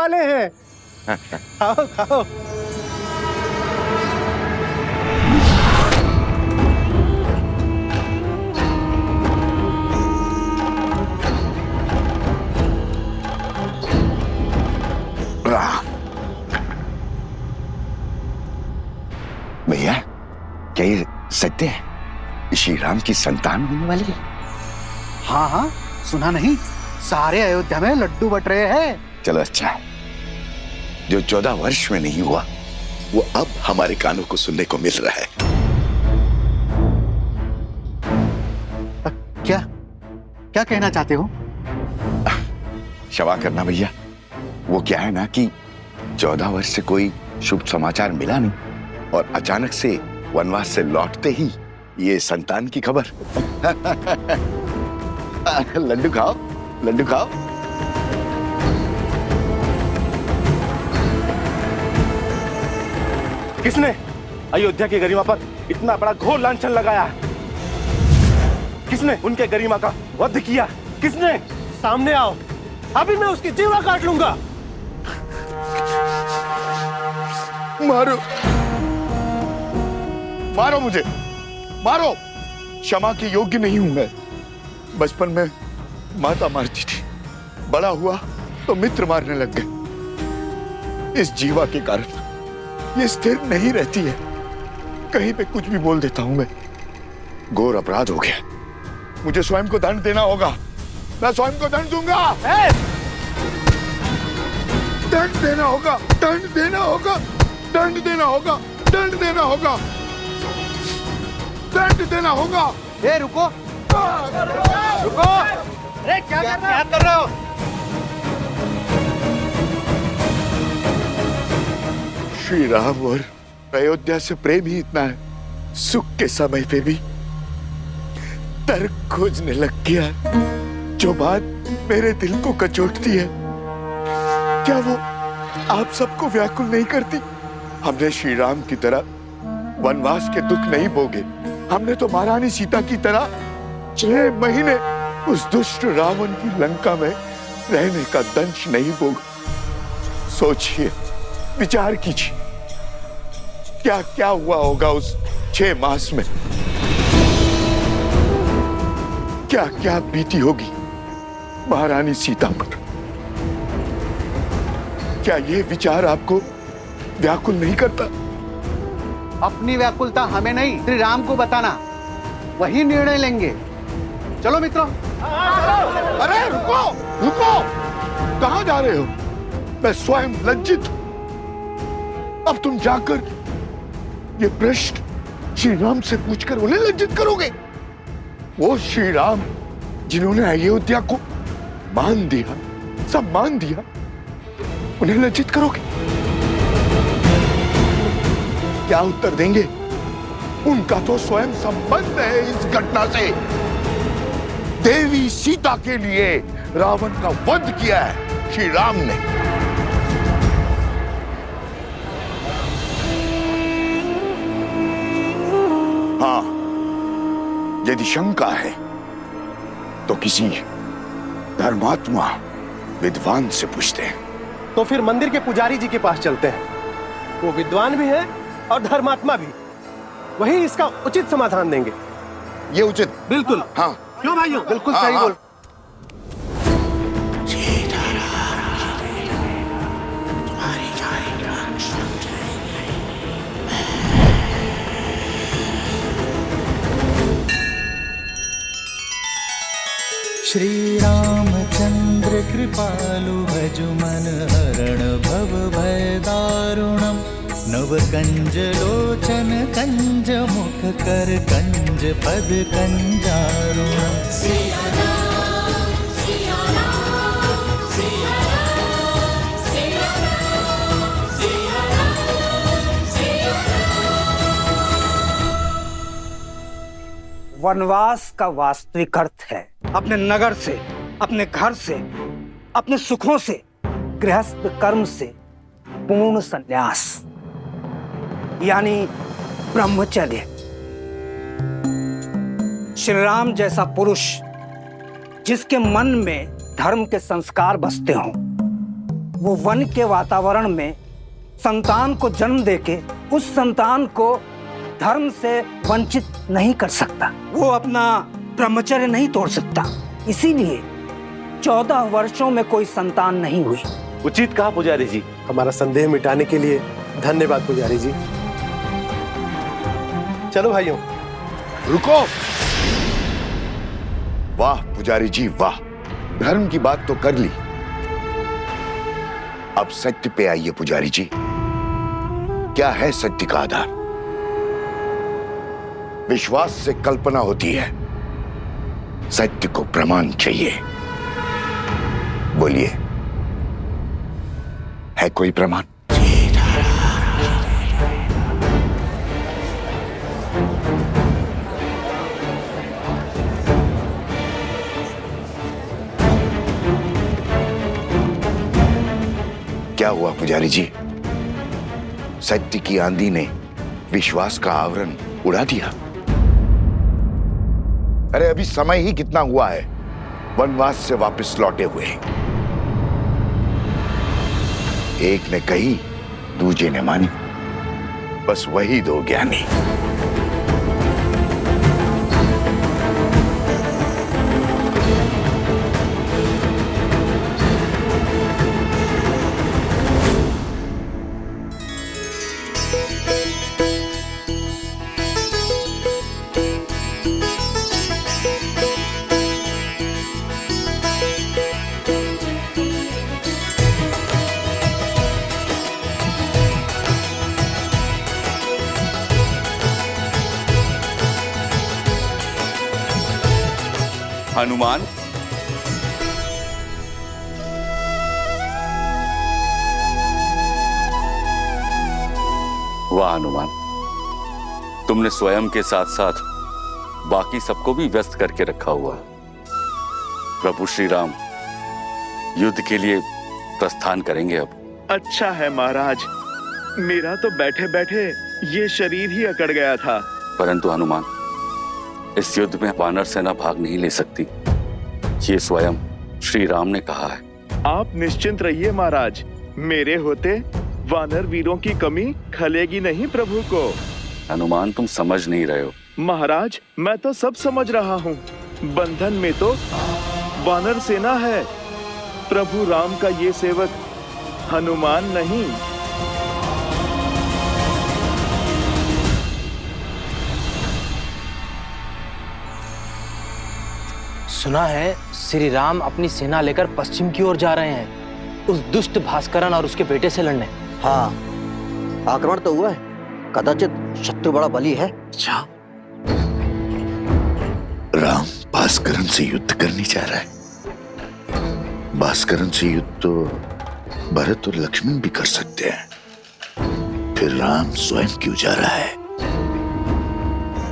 वाले हैं। खाओ खाओ। भैया, क्या ये सत्य है? श्री राम की संतान होने वाली है? हाँ हाँ, सुना नहीं? सारे अयोध्या में लड्डू बट रहे हैं। चलो अच्छा है। जो 14 वर्ष में नहीं हुआ वो अब हमारे कानों को सुनने को मिल रहा है। क्या क्या कहना चाहते हो? क्षमा करना भैया, वो क्या है ना कि 14 वर्ष से कोई शुभ समाचार मिला नहीं और अचानक से वनवास से लौटते ही ये संतान की खबर। लड्डू खाओ, लड्डू खाओ। किसने अयोध्या की गरिमा पर इतना बड़ा घोर लांछन लगाया? किसने उनके गरिमा का वध किया? किसने? सामने आओ, अभी मैं उसकी जीवा काट लूंगा। मारो, मारो मुझे, मारो। क्षमा के योग्य नहीं हूं मैं। बचपन में माता मारती थी, बड़ा हुआ तो मित्र मारने लग गए। इस जीवा के कारण ये स्थिर नहीं रहती है, कहीं पे कुछ भी बोल देता हूं मैं। घोर अपराध हो गया, मुझे स्वयं को दंड देना होगा। मैं स्वयं को दंड दूंगा। दंड देना होगा, दंड देना होगा, दंड देना होगा, दंड देना होगा, दंड देना होगा। ए रुको, रुको। अरे क्या कर रहे हो? श्री राम और अयोध्या से प्रेम ही इतना है, सुख के समय पे भी तर्क खोजने लग गया, जो बात मेरे दिल को कचोटती है। क्या वो आप सबको व्याकुल नहीं करती? हमने श्री राम की तरह वनवास के दुख नहीं भोगे। हमने तो महारानी सीता की तरह 6 महीने उस दुष्ट रावण की लंका में रहने का दंश नहीं भोगा। सोचिए, विचार कीजिए, क्या क्या हुआ होगा उस 6 मास में। क्या क्या बीती होगी महारानी सीता पर। क्या ये विचार आपको व्याकुल नहीं करता? अपनी व्याकुलता हमें नहीं, श्री राम को बताना, वही निर्णय लेंगे। चलो मित्रों। अरे रुको, रुको, कहां जा रहे हो? मैं स्वयं लज्जित हूं। अब तुम जाकर ये प्रश्न श्री राम से पूछकर उन्हें लज्जित करोगे? वो श्री राम जिन्होंने अयोध्या को मान दिया, सम्मान दिया, उन्हें लज्जित करोगे? क्या उत्तर देंगे? उनका तो स्वयं संबंध है इस घटना से। देवी सीता के लिए रावण का वध किया है श्री राम ने। हाँ, यदि शंका है तो किसी धर्मात्मा विद्वान से पूछते हैं। तो फिर मंदिर के पुजारी जी के पास चलते हैं, वो विद्वान भी है और धर्मात्मा भी, वही इसका उचित समाधान देंगे। ये उचित? बिल्कुल। हाँ, क्यों भाइयों? बिल्कुल हाँ, सही हाँ। बोल। श्री रामचंद्र कृपालु भजु मन हरण भव भय दारुणम नव कंज लोचन कंज मुख कर कंज पद कंजारुणम। वनवास का वास्तविक अर्थ है अपने नगर से, अपने घर से, अपने सुखों से, गृहस्थ कर्म से पूर्ण संन्यास, यानी ब्रह्मचर्य। श्री राम जैसा पुरुष जिसके मन में धर्म के संस्कार बसते हों, वो वन के वातावरण में संतान को जन्म देके उस संतान को धर्म से वंचित नहीं कर सकता, वो अपना ब्रह्मचर्य नहीं तोड़ सकता। इसीलिए 14 वर्षों में कोई संतान नहीं हुई। उचित कहा पुजारी जी। हमारा संदेह मिटाने के लिए धन्यवाद पुजारी जी। चलो भाइयों। रुको। वाह पुजारी जी वाह, धर्म की बात तो कर ली, अब सत्य पे आइए पुजारी जी। क्या है सत्य का आधार? विश्वास से कल्पना होती है, सत्य को प्रमाण चाहिए। बोलिए, है कोई प्रमाण? क्या हुआ पुजारी जी? सत्य की आंधी ने विश्वास का आवरण उड़ा दिया। अरे अभी समय ही कितना हुआ है वनवास से वापस लौटे हुए। एक ने कही, दूजे ने मानी, बस वही दो ज्ञानी। हनुमान, वाह हनुमान, तुमने स्वयं के साथ साथ बाकी सबको भी व्यस्त करके रखा हुआ। प्रभु श्री राम युद्ध के लिए प्रस्थान करेंगे अब। अच्छा है महाराज, मेरा तो बैठे बैठे ये शरीर ही अकड़ गया था। परंतु हनुमान, इस युद्ध में वानर सेना भाग नहीं ले सकती, ये स्वयं श्री राम ने कहा है। आप निश्चिंत रहिए महाराज, मेरे होते वानर वीरों की कमी खलेगी नहीं प्रभु को। हनुमान, तुम समझ नहीं रहे हो। महाराज, मैं तो सब समझ रहा हूँ। बंधन में तो वानर सेना है, प्रभु राम का ये सेवक हनुमान नहीं। सुना है श्री राम अपनी सेना लेकर पश्चिम की ओर जा रहे हैं, उस दुष्ट भास्करन और उसके बेटे से लड़ने। हाँ, आक्रमण तो हुआ है, कदाचित शत्रु बड़ा बली है। अच्छा, राम भास्करन से युद्ध करने जा रहा है। भास्करन से युद्ध तो भरत और लक्ष्मण भी कर सकते हैं, फिर राम स्वयं क्यों जा रहा है?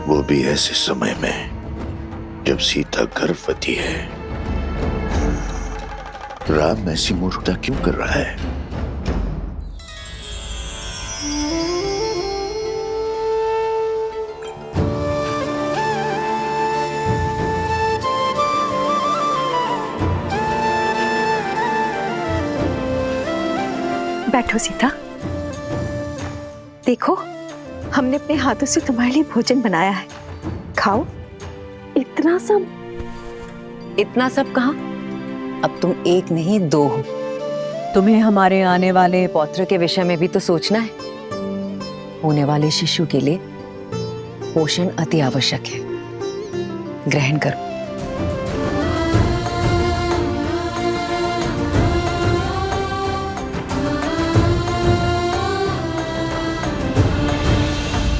वो भी ऐसे समय में जब सीता गर्भवती है। राम ऐसी मूर्खता क्यों कर रहा है? बैठो सीता। देखो, हमने अपने हाथों से तुम्हारे लिए भोजन बनाया है, खाओ। इतना सब कहाँ? अब तुम एक नहीं दो हो। तुम्हें हमारे आने वाले पौत्र के विषय में भी तो सोचना है। होने वाले शिशु के लिए पोषण अति आवश्यक है। ग्रहण करो।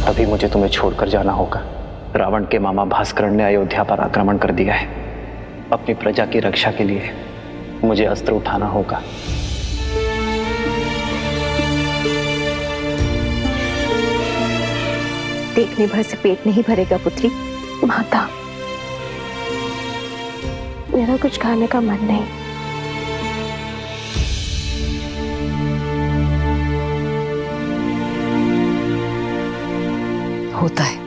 अभी मुझे तुम्हें छोड़कर जाना होगा। रावण के मामा भास्करन ने अयोध्या पर आक्रमण कर दिया है। अपनी प्रजा की रक्षा के लिए मुझे अस्त्र उठाना होगा। देखने भर से पेट नहीं भरेगा पुत्री। माता, मेरा कुछ खाने का मन नहीं। होता है,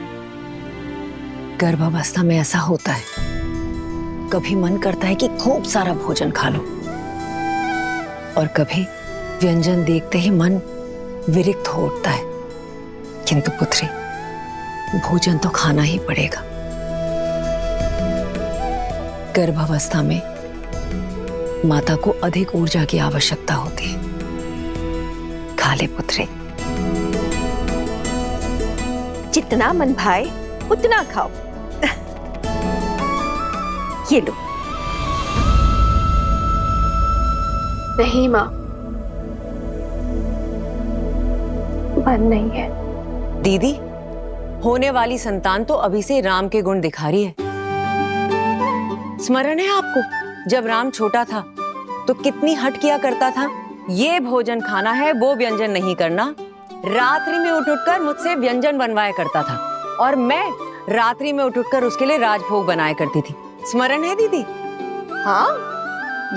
गर्भावस्था में ऐसा होता है। कभी मन करता है कि खूब सारा भोजन खा लो और कभी व्यंजन देखते ही मन विरक्त हो उठता है, किंतु पुत्री भोजन तो खाना ही पड़ेगा। गर्भावस्था में माता को अधिक ऊर्जा की आवश्यकता होती है। खा ले पुत्री। जितना मन भाए उतना खाओ। ये लो। नहीं माँ, मन नहीं है। दीदी, होने वाली संतान तो अभी से राम के गुण दिखा रही है। स्मरण है आपको, जब राम छोटा था तो कितनी हट किया करता था, ये भोजन खाना है, वो व्यंजन नहीं करना। रात्रि में उठ कर मुझसे व्यंजन बनवाया करता था और मैं रात्रि में उठ कर उसके लिए राजभोग बनाया करती थी। स्मरण है दीदी? हाँ,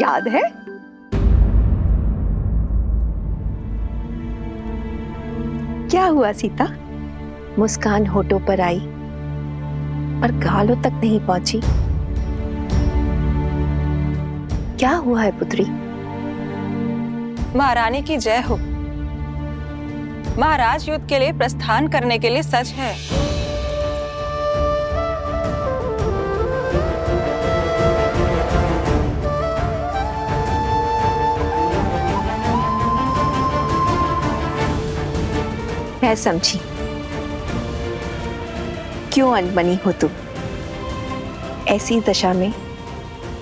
याद है। क्या हुआ सीता? मुस्कान होठों पर आई पर गालों तक नहीं पहुंची। क्या हुआ है पुत्री? महारानी की जय हो। महाराज युद्ध के लिए प्रस्थान करने के लिए सच है। मैं समझी क्यों अनबनी हो तुम। ऐसी दशा में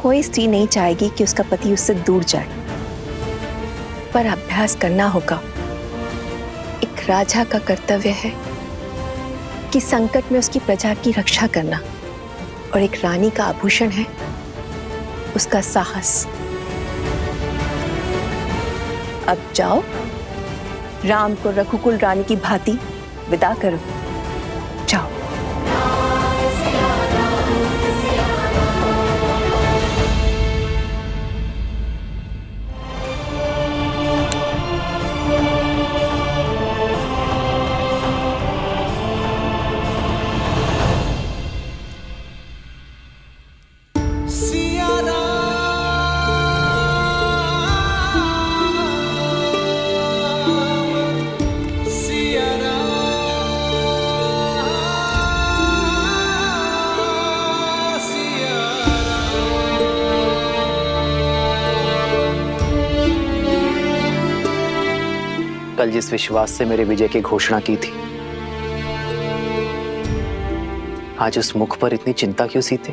कोई स्त्री नहीं चाहेगी कि उसका पति उससे दूर जाए, पर अभ्यास करना होगा। एक राजा का कर्तव्य है कि संकट में उसकी प्रजा की रक्षा करना, और एक रानी का आभूषण है उसका साहस। अब जाओ, राम को रघुकुल रानी की भांति विदा करो। जाओ। कल जिस विश्वास से मेरे विजय की घोषणा की थी, आज उस मुख पर इतनी चिंता क्यों सीते?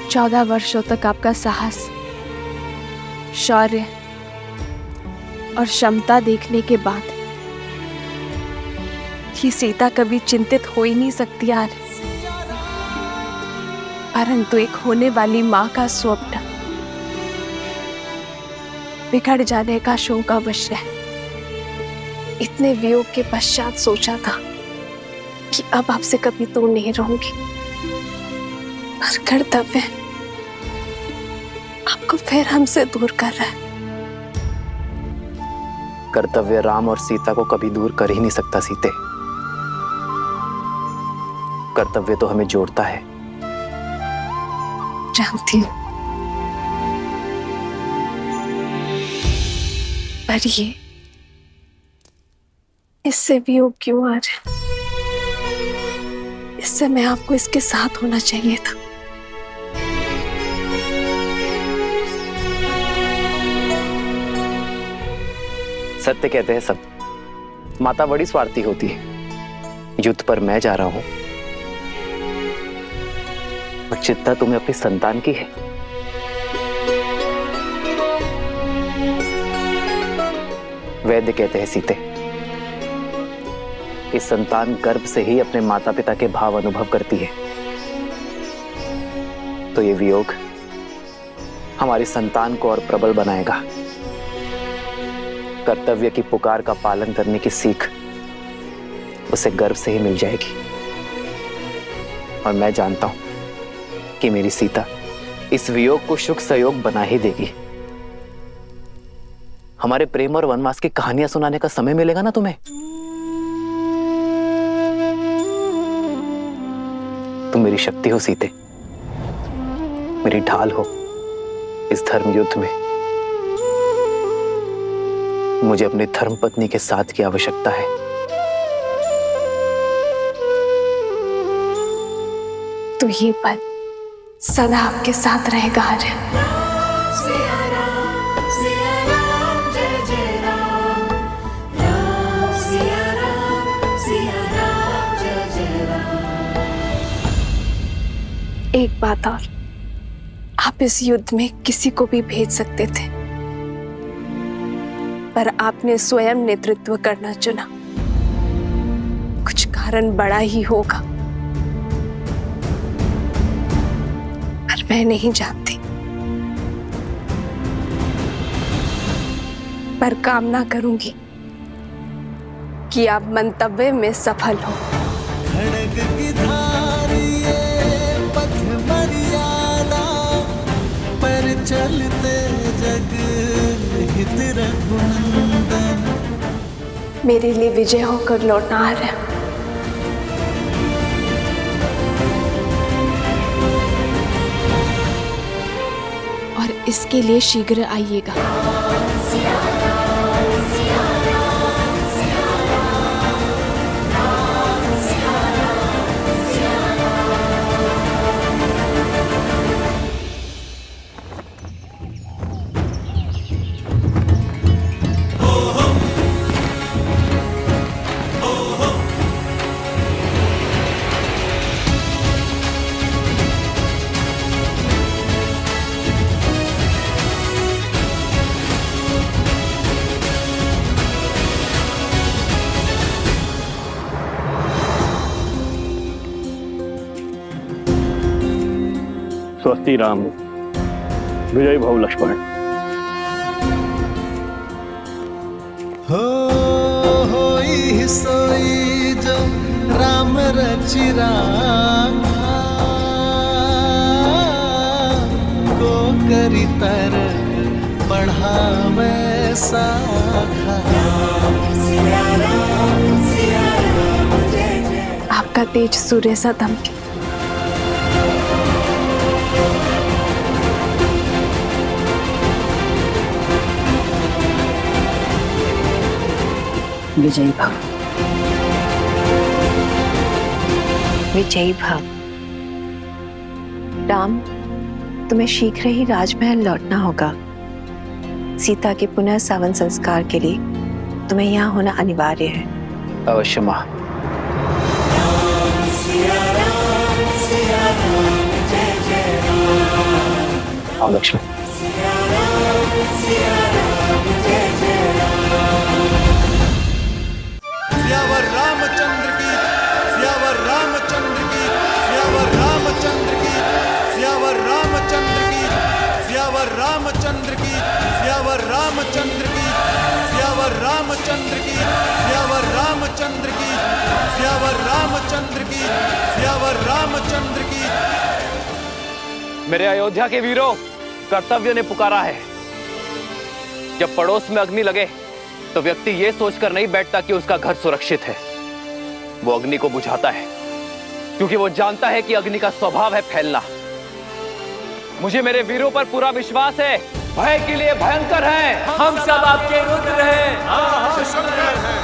चौदह वर्षों तक आपका साहस, शौर्य और क्षमता देखने के बाद कि सीता कभी चिंतित हो ही नहीं सकती यार। परंतु एक होने वाली माँ का स्वप्न बिगड़ जाने का शोक अवश्य है। इतने वियोग के पश्चात सोचा था कि अब आपसे कभी दूर नहीं रहूंगी, पर कर्तव्य आपको फिर हमसे दूर कर रहा है। कर्तव्य राम और सीता को कभी दूर कर ही नहीं सकता सीते। कर्तव्य तो हमें जोड़ता है। जानती हूँ, पर ये इससे वियोग क्यों आ रहा है? इस समय आपको इसके साथ होना चाहिए था। सत्य कहते हैं सब, माता बड़ी स्वार्थी होती है। युद्ध पर मैं जा रहा हूं और चिंता तुम्हें अपनी संतान की है। वैद्य कहते हैं सीते, कि संतान गर्भ से ही अपने माता पिता के भाव अनुभव करती है। तो ये वियोग हमारी संतान को और प्रबल बनाएगा। कर्तव्य की पुकार का पालन करने की सीख उसे गर्भ से ही मिल जाएगी। और मैं जानता हूं कि मेरी सीता इस वियोग को सुख सहयोग बना ही देगी। हमारे प्रेम और वनवास की कहानियां सुनाने का समय मिलेगा ना तुम्हें? मेरी शक्ति हो सीते, मेरी ढाल हो इस धर्म युद्ध में। मुझे अपनी धर्म पत्नी के साथ की आवश्यकता है। तो ये पल सदा आपके साथ रहेगा आर्य। एक बात और, आप इस युद्ध में किसी को भी भेज सकते थे, पर आपने स्वयं नेतृत्व करना चुना। कुछ कारण बड़ा ही होगा, पर मैं नहीं जानती। पर कामना करूंगी कि आप मंतव्य में सफल हो। खड़ग की धार ये पथ मर्यादा, पर चलते जग हित रघुनंदन। मेरे लिए विजय होकर लौटना आ रहा है। और इसके लिए शीघ्र आइएगा। स्वस्ति राम, विजय भव लक्ष्मण। होई सोई जो राम रचि राखा, को करी तर बढ़ावे साखा। आपका तेज सूर्य सा दमके। विजयी भव। विजयी भव। राम, तुम्हें शीघ्र ही राजमहल लौटना होगा। सीता के पुनः सावन संस्कार के लिए तुम्हें यहाँ होना अनिवार्य है। अवश्य मां। आओ लक्ष्मण। सियावर रामचंद्र की, सियावर रामचंद्र की, सियावर रामचंद्र की, सियावर रामचंद्र की, सियावर रामचंद्र की, सियावर रामचंद्र की, सियावर रामचंद्र की, सियावर रामचंद्र की, सियावर रामचंद्र की, सियावर रामचंद्र की। मेरे अयोध्या के वीरों, कर्तव्य ने पुकारा है। जब पड़ोस में अग्नि लगे तो व्यक्ति यह सोचकर नहीं बैठता कि उसका घर सुरक्षित है। वो अग्नि को बुझाता है, क्योंकि वो जानता है कि अग्नि का स्वभाव है फैलना। मुझे मेरे वीरों पर पूरा विश्वास है। भय के लिए भयंकर है, हम सब आपके रुद्र हैं। शंकर है।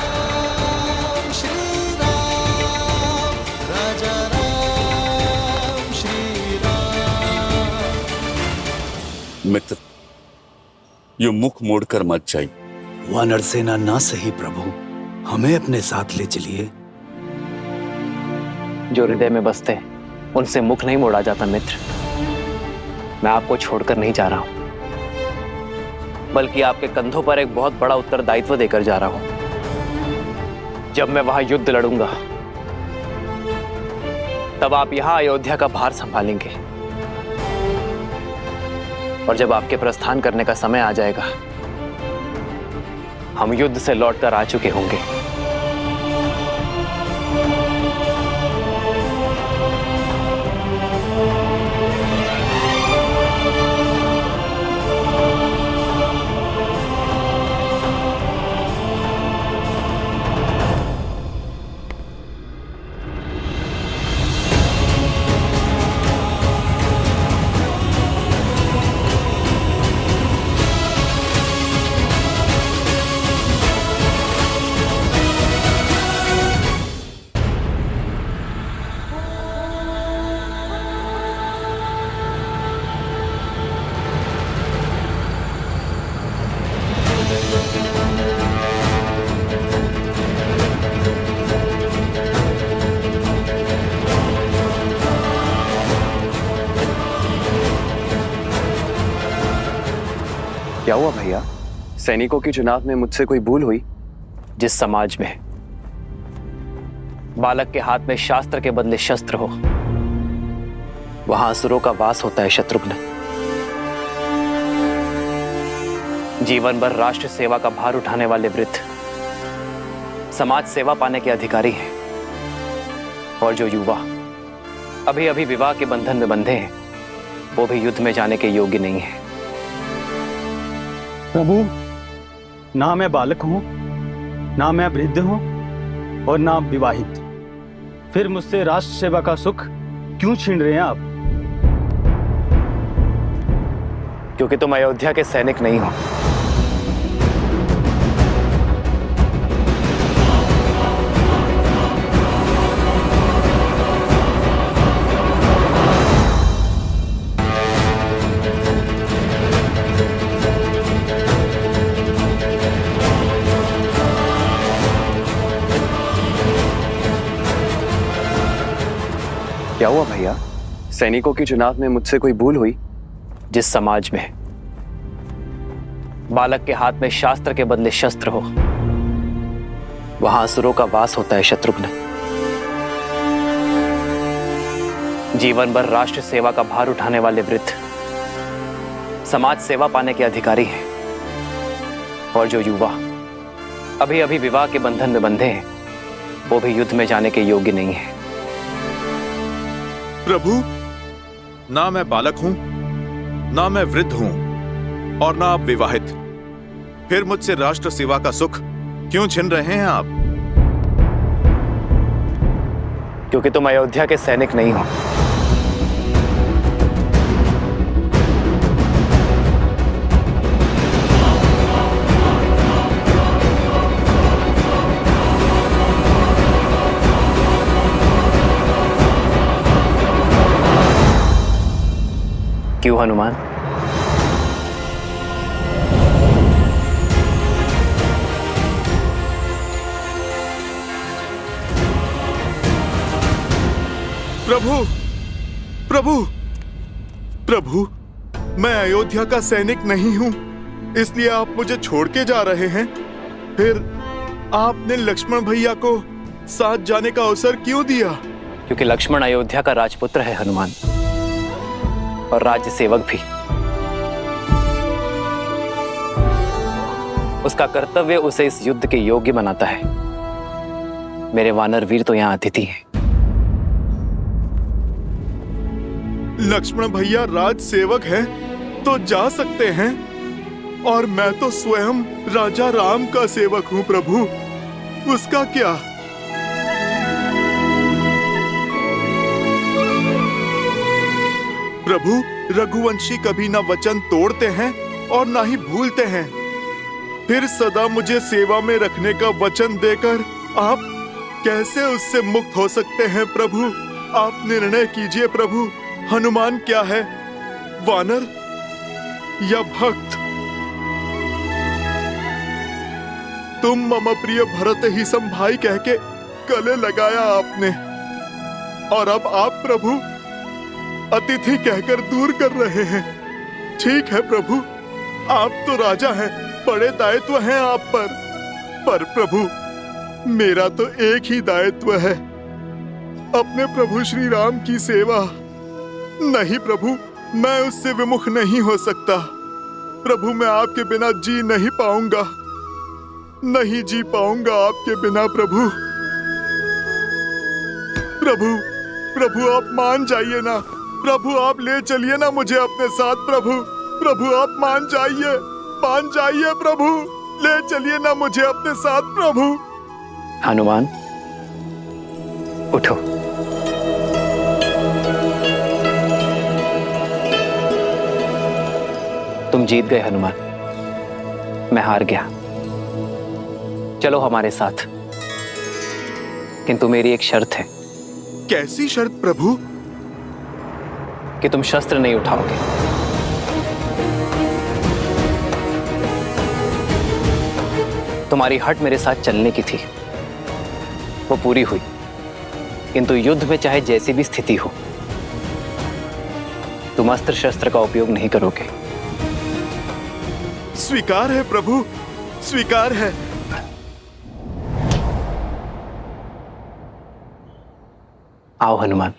श्री राम, राजा राम, श्री राम। मित्र, ये मुख मोड़कर मत जाइए। वानर सेना ना सही प्रभु, हमें अपने साथ ले चलिए। जो हृदय में बसते हैं उनसे मुख नहीं मोड़ा जाता मित्र। मैं आपको छोड़कर नहीं जा रहा हूं, बल्कि आपके कंधों पर एक बहुत बड़ा उत्तरदायित्व देकर जा रहा हूं। जब मैं वहां युद्ध लड़ूंगा तब आप यहां अयोध्या का भार संभालेंगे, और जब आपके प्रस्थान करने का समय आ जाएगा हम युद्ध से लौटकर आ चुके होंगे। क्या हुआ भैया? सैनिकों के चुनाव में मुझसे कोई भूल हुई? जिस समाज में बालक के हाथ में शास्त्र के बदले शस्त्र हो, वहां असुरों का वास होता है शत्रुघ्न। जीवन भर राष्ट्र सेवा का भार उठाने वाले वृद्ध समाज सेवा पाने के अधिकारी हैं, और जो युवा अभी अभी विवाह के बंधन में बंधे हैं, वो भी युद्ध में जाने के योग्य नहीं है। प्रभु, ना मैं बालक हूं, ना मैं वृद्ध हूं, और ना विवाहित। फिर मुझसे राष्ट्र सेवा का सुख क्यों छीन रहे हैं आप? क्योंकि तुम अयोध्या के सैनिक नहीं हो। क्या हुआ भैया? सैनिकों के चुनाव में मुझसे कोई भूल हुई? जिस समाज में बालक के हाथ में शास्त्र के बदले शस्त्र हो, वहां असुरों का वास होता है शत्रुघ्न। जीवन भर राष्ट्र सेवा का भार उठाने वाले वृद्ध समाज सेवा पाने के अधिकारी हैं, और जो युवा अभी अभी विवाह के बंधन में बंधे हैं, वो भी युद्ध में जाने के योग्य नहीं है। प्रभु, ना मैं बालक हूं, ना मैं वृद्ध हूं, और ना आप विवाहित। फिर मुझसे राष्ट्र सेवा का सुख क्यों छीन रहे हैं आप? क्योंकि तुम अयोध्या के सैनिक नहीं हो। क्यों हनुमान? प्रभु, प्रभु, प्रभु, मैं अयोध्या का सैनिक नहीं हूं, इसलिए आप मुझे छोड़ के जा रहे हैं। फिर आपने लक्ष्मण भैया को साथ जाने का अवसर क्यों दिया? क्योंकि लक्ष्मण अयोध्या का राजपुत्र है हनुमान, और राज्य सेवक भी। उसका कर्तव्य उसे इस युद्ध के योग्य बनाता है। मेरे वानर वीर तो यहाँ अतिथि हैं। लक्ष्मण भैया राज सेवक हैं तो जा सकते हैं, और मैं तो स्वयं राजा राम का सेवक हूं प्रभु, उसका क्या? प्रभु, रघुवंशी कभी ना वचन तोड़ते हैं और ना ही भूलते हैं। फिर सदा मुझे सेवा में रखने का वचन देकर आप कैसे उससे मुक्त हो सकते हैं प्रभु? आप निर्णय कीजिए प्रभु, हनुमान क्या है, वानर या भक्त? तुम मम प्रिय भरत ही सम भाई कह के गले लगाया आपने, और अब आप प्रभु अतिथि कहकर दूर कर रहे हैं। ठीक है प्रभु, आप तो राजा हैं, बड़े दायित्व हैं आप पर प्रभु मेरा तो एक ही दायित्व है, अपने प्रभु श्री राम की सेवा। नहीं प्रभु, मैं उससे विमुख नहीं हो सकता। प्रभु, मैं आपके बिना जी नहीं पाऊंगा, नहीं जी पाऊंगा आपके बिना प्रभु। प्रभु, प्रभु आप मान जाइए ना प्रभु, आप ले चलिए ना मुझे अपने साथ प्रभु। प्रभु आप मान जाइए प्रभु, ले चलिए ना मुझे अपने साथ प्रभु। हनुमान उठो। तुम जीत गए हनुमान, मैं हार गया। चलो हमारे साथ, किंतु मेरी एक शर्त है। कैसी शर्त प्रभु? कि तुम शस्त्र नहीं उठाओगे। तुम्हारी हट मेरे साथ चलने की थी, वो पूरी हुई, किंतु युद्ध में चाहे जैसी भी स्थिति हो, तुम अस्त्र शस्त्र का उपयोग नहीं करोगे। स्वीकार है प्रभु, स्वीकार है। आओ हनुमान।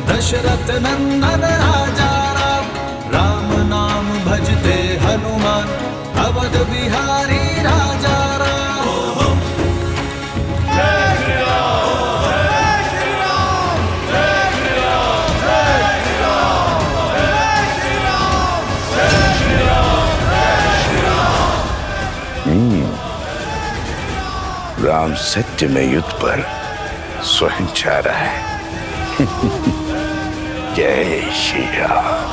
दशरथ नंदन राजा राम, राम नाम भजते हनुमान, अवध बिहारी राजा राम। जय श्री राम, जय श्री राम, जय श्री राम, जय श्री राम, जय श्री राम, जय श्री राम, जय श्री राम। राम सत्य में युद्ध पर स्वयं छा रहा है। जय श्री राम।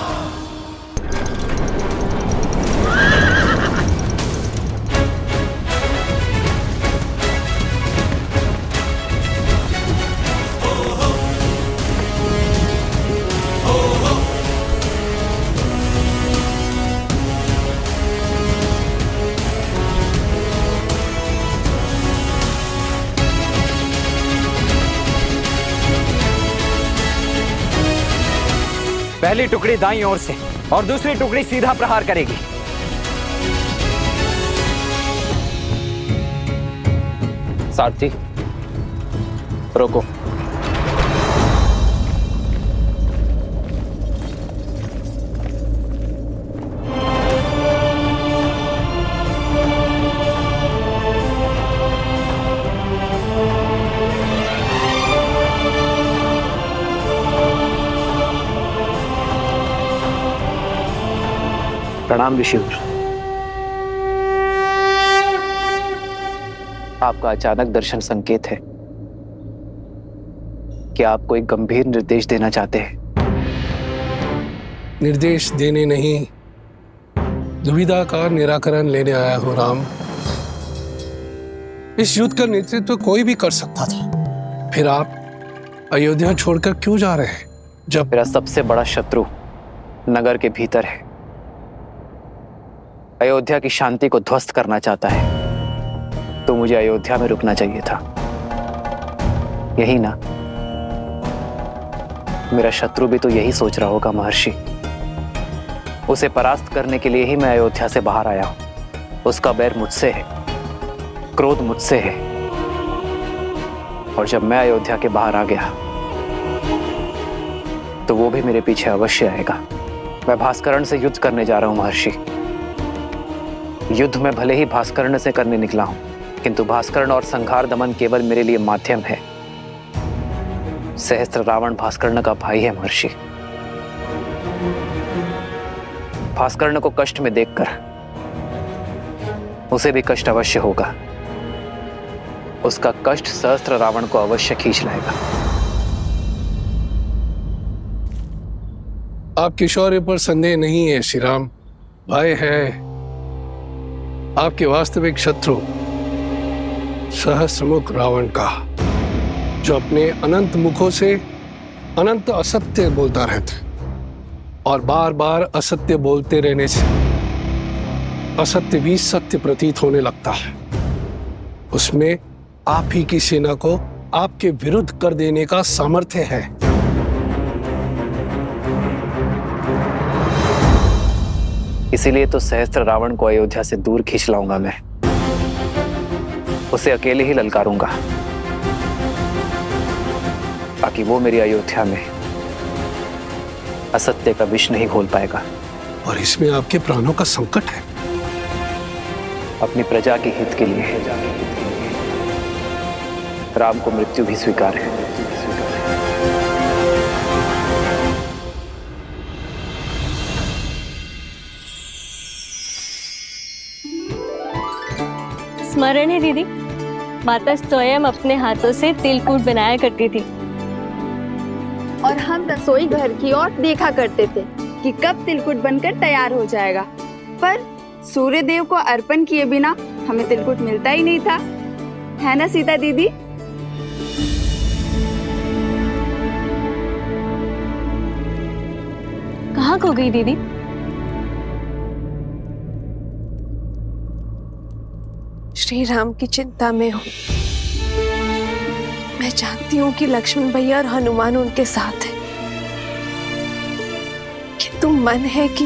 पहली टुकड़ी दाईं ओर से और दूसरी टुकड़ी सीधा प्रहार करेगी। सारथी, रोको। प्रणाम ऋषिवर। आपका अचानक दर्शन संकेत है कि आप कोई गंभीर निर्देश देना चाहते हैं। निर्देश देने नहीं, दुविधा का निराकरण लेने आया हूं राम। इस युद्ध का नेतृत्व कोई भी कर सकता था, फिर आप अयोध्या छोड़कर क्यों जा रहे हैं? जब मेरा सबसे बड़ा शत्रु नगर के भीतर है, अयोध्या की शांति को ध्वस्त करना चाहता है, तो मुझे अयोध्या में रुकना चाहिए था। यही ना? मेरा शत्रु भी तो यही सोच रहा होगा महर्षि। उसे परास्त करने के लिए ही मैं अयोध्या से बाहर आया हूं। उसका बैर मुझसे है, क्रोध मुझसे है, और जब मैं अयोध्या के बाहर आ गया तो वो भी मेरे पीछे अवश्य आएगा। मैं भास्करण से युद्ध करने जा रहा हूं महर्षि। युद्ध में भले ही भास्करण से करने निकला हूं, किंतु भास्करण और संहार दमन केवल मेरे लिए माध्यम है। सहस्त्र रावण भास्करण का भाई है महर्षि। भास्करण को कष्ट में देखकर उसे भी कष्ट अवश्य होगा। उसका कष्ट सहस्त्र रावण को अवश्य खींच लाएगा। आपके शौर्य पर संदेह नहीं है श्री राम। भय है आपके वास्तविक शत्रु सहस्त्रमुख रावण का, जो अपने अनंत मुखों से अनंत असत्य बोलता रहता है, और बार बार असत्य बोलते रहने से असत्य भी सत्य प्रतीत होने लगता है। उसमें आप ही की सेना को आपके विरुद्ध कर देने का सामर्थ्य है। इसीलिए तो सहस्त्र रावण को अयोध्या से दूर खींच लाऊंगा मैं। उसे अकेले ही ललकारूंगा, ताकि वो मेरी अयोध्या में असत्य का विष नहीं घोल पाएगा। और इसमें आपके प्राणों का संकट है। अपनी प्रजा के हित के लिए राम को मृत्यु भी स्वीकार है। स्मरण है दीदी, माता स्वयं अपने हाथों से तिलकूट बनाया करती थी, और हम रसोई घर की ओर देखा करते थे कि कब तिलकुट बनकर तैयार हो जाएगा। पर सूर्य देव को अर्पण किए बिना हमें तिलकुट मिलता ही नहीं था, है ना सीता दीदी? कहाँ खो गई दीदी? श्री राम की चिंता में हूँ। मैं जानती हूँ कि लक्ष्मण भैया और हनुमान उनके साथ हैं, किंतु मन है कि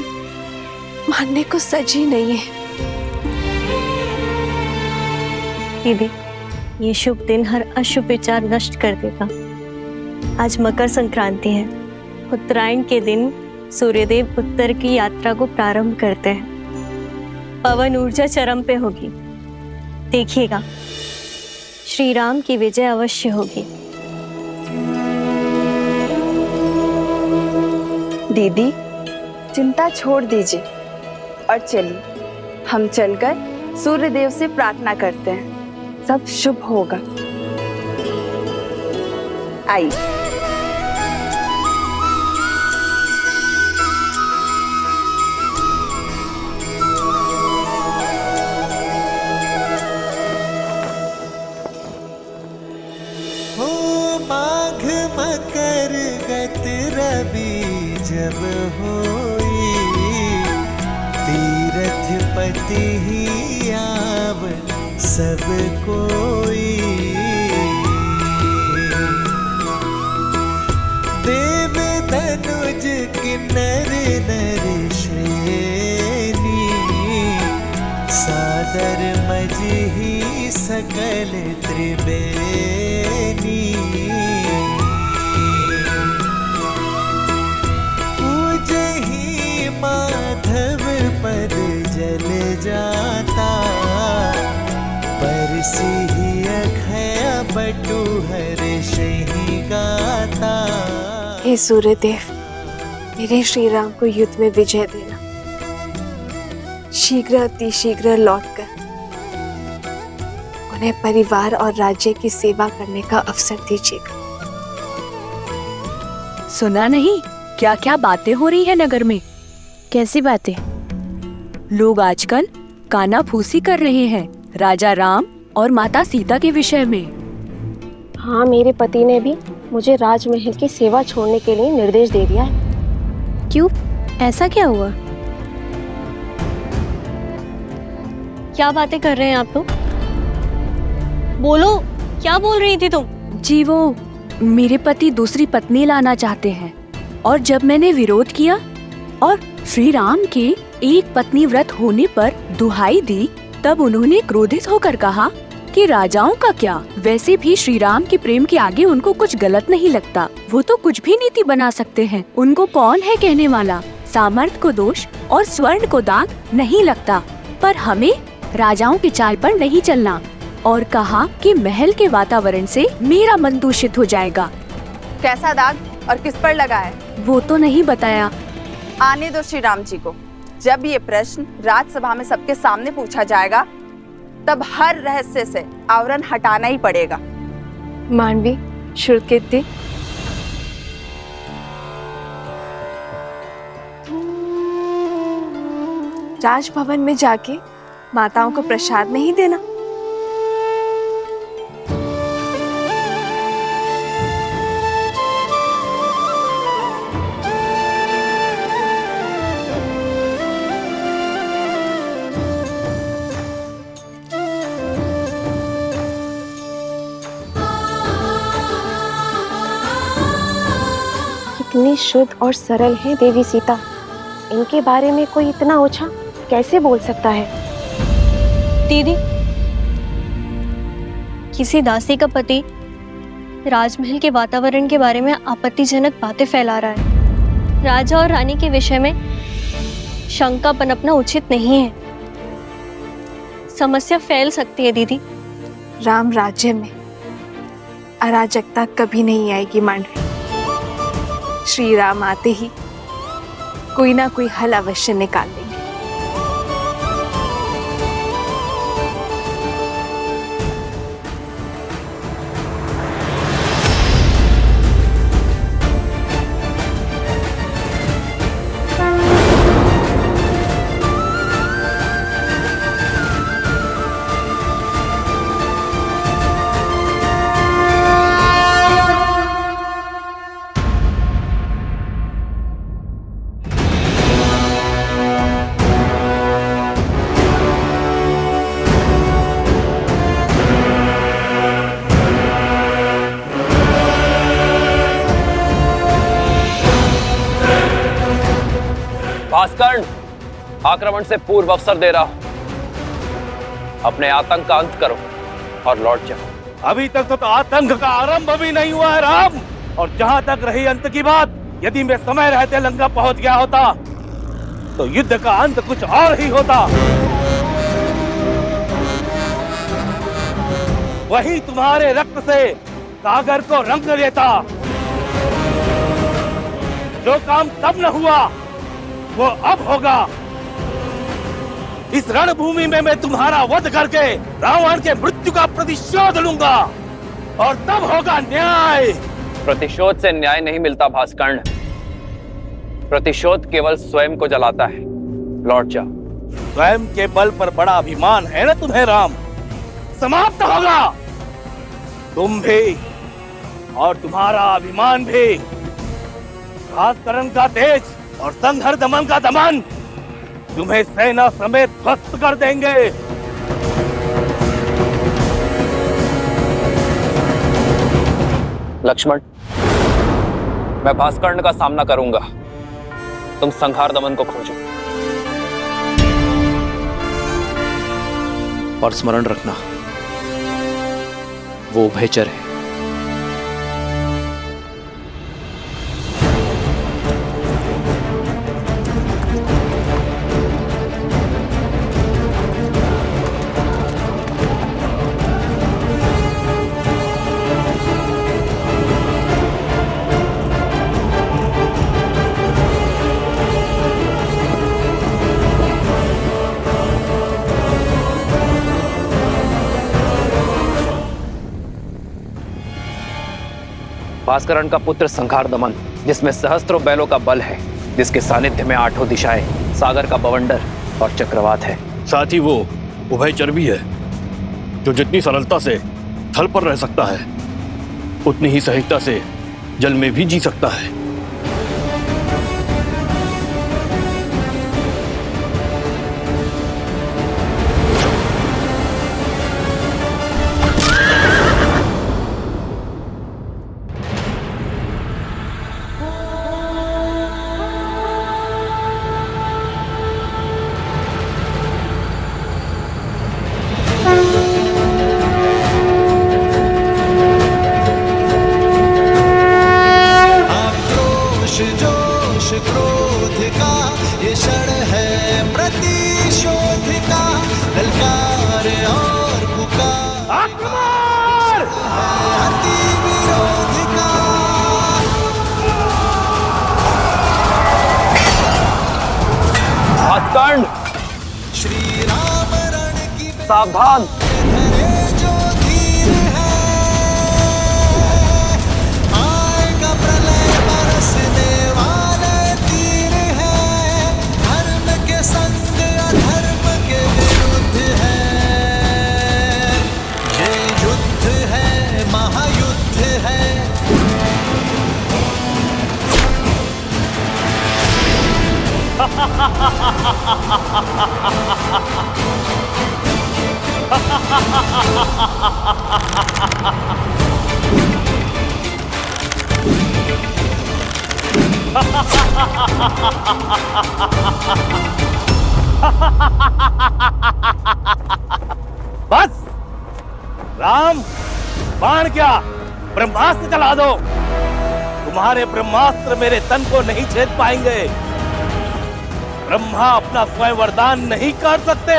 मानने को सजी नहीं है। दीदी, ये शुभ दिन हर अशुभ विचार नष्ट कर देगा। आज मकर संक्रांति है। उत्तरायण के दिन सूर्यदेव उत्तर की यात्रा को प्रारंभ करते हैं। पवन ऊर्जा चरम पे होगी। देखिएगा, श्री राम की विजय अवश्य होगी। दीदी, चिंता छोड़ दीजिए और चलिए हम चलकर सूर्यदेव से प्रार्थना करते हैं, सब शुभ होगा। आइए। माघ मकर गत रवि जब होई, तीरथ पति ही आव सब कोई। देव धनुज किन्नर नर श्रेणी, सादर मजही सकल त्रिवेणी। पूजहि माधव पद जल जाता, परसिहि अखय बटु हर्षहि गाता। हे सूर्यदेव, मेरे श्री राम को युद्ध में विजय देना। शीघ्र अति शीघ्र लौटकर उन्हें परिवार और राज्य की सेवा करने का अवसर दीजिएगा। सुना नहीं क्या क्या बातें हो रही है नगर में? कैसी बातें? लोग आजकल कानाफूसी कर रहे हैं राजा राम और माता सीता के विषय में। हाँ, मेरे पति ने भी मुझे राजमहल की सेवा छोड़ने के लिए निर्देश दे दिया है। क्यों? ऐसा क्या हुआ? क्या बातें कर रहे हैं आप लोग? बोलो, क्या बोल रही थी तुम? जी, वो मेरे पति दूसरी पत्नी लाना चाहते हैं, और जब मैंने विरोध किया और श्री राम के एक पत्नी व्रत होने पर दुहाई दी, तब उन्होंने क्रोधित होकर कहा कि राजाओं का क्या, वैसे भी श्री राम के प्रेम के आगे उनको कुछ गलत नहीं लगता। वो तो कुछ भी नीति बना सकते हैं। उनको कौन है कहने वाला? सामर्थ्य को दोष और स्वर्ण को दाग नहीं लगता। पर हमें राजाओं की चाल पर नहीं चलना, और कहा कि महल के वातावरण से मेरा मन दूषित हो जाएगा। कैसा दाग और किस पर लगा है? वो तो नहीं बताया। आने दो श्री राम जी को। जब ये प्रश्न राजसभा में सबके सामने पूछा जाएगा, तब हर रहस्य से आवरण हटाना ही पड़ेगा। मानवी, शुल्कीर्ति, राजभवन में जाके माताओं को प्रसाद नहीं देना? कितनी शुद्ध और सरल है देवी सीता। इनके बारे में कोई इतना ओछा कैसे बोल सकता है? दीदी, किसी दासी का पति राजमहल के वातावरण के बारे में आपत्तिजनक बातें फैला रहा है। राजा और रानी के विषय में शंका पनपना उचित नहीं है। समस्या फैल सकती है दीदी। राम राज्य में अराजकता कभी नहीं आएगी मांडवी। श्री राम आते ही कोई ना कोई हल अवश्य निकाल देंगे। भास्कर्ण, आक्रमण से पूर्व अवसर दे रहा हूं। अपने आतंक का अंत करो और लौट जाओ। अभी तक तो आतंक का आरंभ भी नहीं हुआ है राम। और जहां तक रही अंत की बात, यदि मैं समय रहते लंका पहुंच गया होता तो युद्ध का अंत कुछ और ही होता। वही तुम्हारे रक्त से सागर को रंग देता। जो काम तब न हुआ वो अब होगा। इस रणभूमि में मैं तुम्हारा वध करके रावण के मृत्यु का प्रतिशोध लूंगा और तब होगा न्याय। प्रतिशोध से न्याय नहीं मिलता भास्कर्ण। प्रतिशोध केवल स्वयं को जलाता है। लौट जाओ। स्वयं के बल पर बड़ा अभिमान है ना तुम्हें राम। समाप्त होगा तुम भी और तुम्हारा अभिमान भी। भास्करण का तेज और संघर दमन का दमन तुम्हें सेना समेत ध्वस्त कर देंगे। लक्ष्मण, मैं भास्कर्ण का सामना करूंगा। तुम संहार दमन को खोजो। और स्मरण रखना, वो उभयचर है। भास्करण का पुत्र संहार दमन, जिसमें सहस्त्रों बैलों का बल है, जिसके सानिध्य में आठों दिशाएं, सागर का बवंडर और चक्रवात है। साथ ही वो उभयचर भी है, जो जितनी सरलता से थल पर रह सकता है, उतनी ही सहजता से जल में भी जी सकता है। सावधान। बस राम, बाण क्या, ब्रह्मास्त्र चला दो। तुम्हारे ब्रह्मास्त्र मेरे तन को नहीं छेद पाएंगे। ब्रह्मा अपना स्वयं वरदान नहीं कर सकते।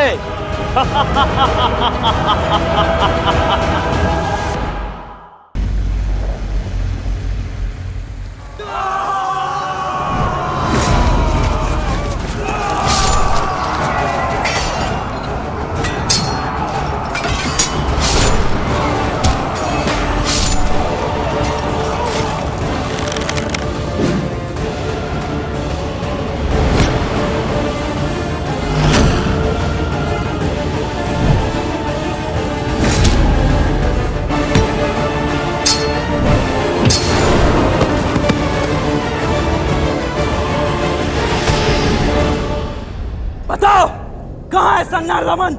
बताओ, कहां है संहार दमन?